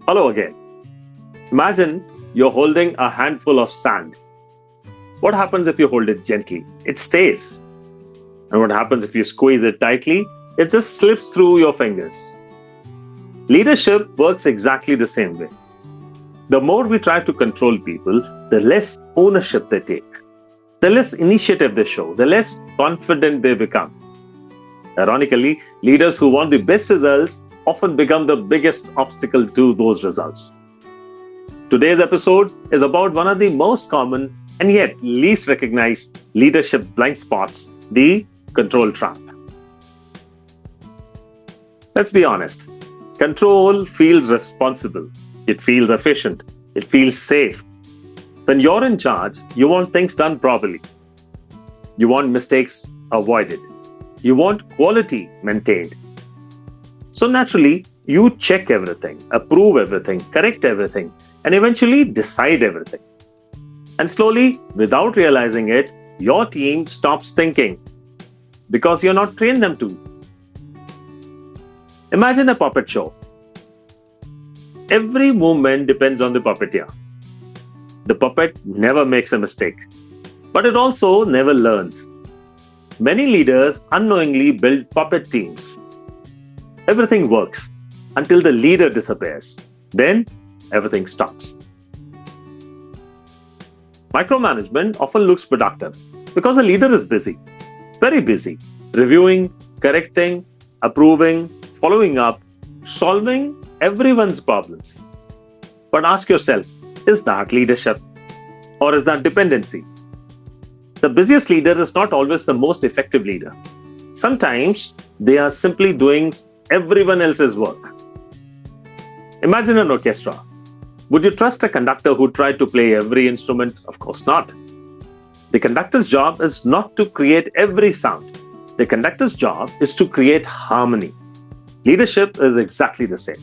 Hello again. Imagine you're holding a handful of sand. What happens if you hold it gently? It stays. And what happens if you squeeze it tightly? It just slips through your fingers. Leadership works exactly the same way. The more we try to control people, the less ownership they take, the less initiative they show, the less confident they become. Ironically, leaders who want the best results often become the biggest obstacle to those results. Today's episode is about one of the most common and yet least recognized leadership blind spots, the control trap. Let's be honest. Control feels responsible. It feels efficient. It feels safe. When you're in charge, you want things done properly. You want mistakes avoided. You want quality maintained. So naturally, you check everything, approve everything, correct everything, and eventually decide everything. And slowly, without realizing it, your team stops thinking because you're not trained them to. Imagine a puppet show. Every movement depends on the puppeteer. The puppet never makes a mistake, but it also never learns. Many leaders unknowingly build puppet teams. Everything works until the leader disappears. Then everything stops. Micromanagement often looks productive because the leader is busy, very busy, reviewing, correcting, approving, following up, solving everyone's problems. But ask yourself, is that leadership or is that dependency? The busiest leader is not always the most effective leader. Sometimes they are simply doing everyone else's work. Imagine an orchestra. Would you trust a conductor who tried to play every instrument? Of course not. The conductor's job is not to create every sound. The conductor's job is to create harmony. Leadership is exactly the same.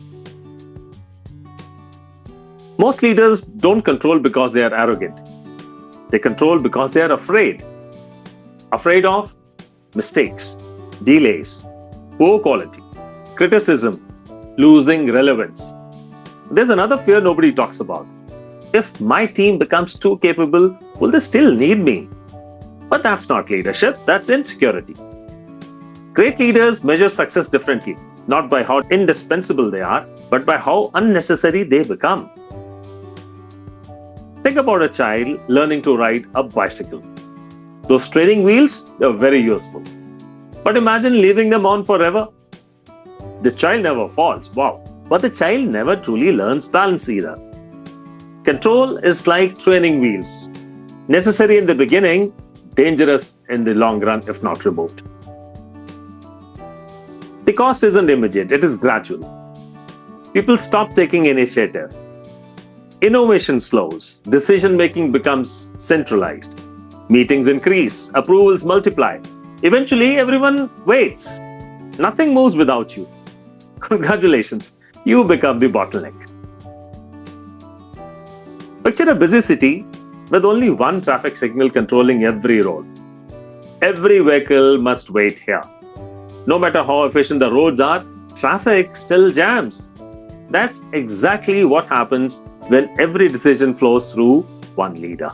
Most leaders don't control because they are arrogant. They control because they are afraid. Afraid of mistakes, delays, poor quality, criticism, losing relevance. There's another fear nobody talks about. If my team becomes too capable, will they still need me? But that's not leadership, that's insecurity. Great leaders measure success differently, not by how indispensable they are, but by how unnecessary they become. Think about a child learning to ride a bicycle. Those training wheels are very useful. But imagine leaving them on forever. The child never falls, wow. But the child never truly learns balance either. Control is like training wheels. Necessary in the beginning, dangerous in the long run if not removed. The cost isn't immediate, it is gradual. People stop taking initiative. Innovation slows. Decision-making becomes centralized. Meetings increase. Approvals multiply. Eventually, everyone waits. Nothing moves without you. Congratulations, you become the bottleneck. Picture a busy city with only one traffic signal controlling every road. Every vehicle must wait here. No matter how efficient the roads are, traffic still jams. That's exactly what happens when every decision flows through one leader.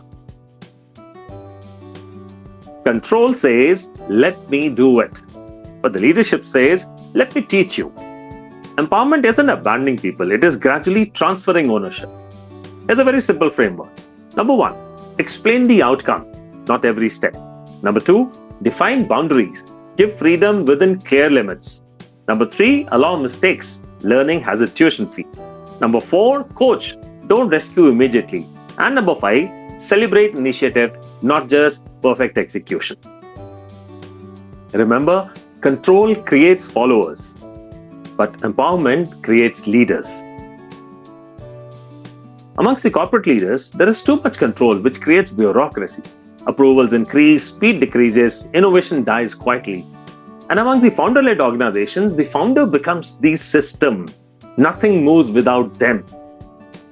Control says, let me do it. But the leadership says, let me teach you. Empowerment isn't abandoning people, it is gradually transferring ownership. It's a very simple framework. Number 1, explain the outcome, not every step. Number 2, define boundaries. Give freedom within clear limits. Number 3, allow mistakes. Learning has a tuition fee. Number 4, coach. Don't rescue immediately. And number 5, celebrate initiative, not just perfect execution. Remember, control creates followers, but empowerment creates leaders. Amongst the corporate leaders, there is too much control, which creates bureaucracy. Approvals increase, speed decreases, innovation dies quietly. And among the founder-led organizations, the founder becomes the system. Nothing moves without them.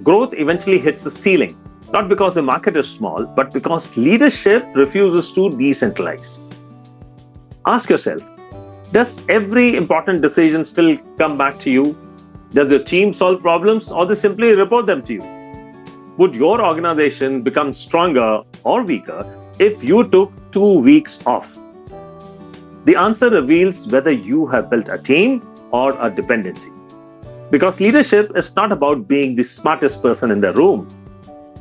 Growth eventually hits the ceiling, not because the market is small, but because leadership refuses to decentralize. Ask yourself, does every important decision still come back to you? Does your team solve problems or they simply report them to you? Would your organization become stronger or weaker if you took 2 weeks off? The answer reveals whether you have built a team or a dependency. Because leadership is not about being the smartest person in the room.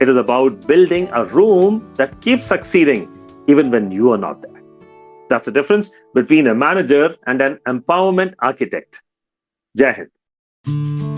It is about building a room that keeps succeeding even when you are not there. That's the difference between a manager and an empowerment architect. Jai Hind.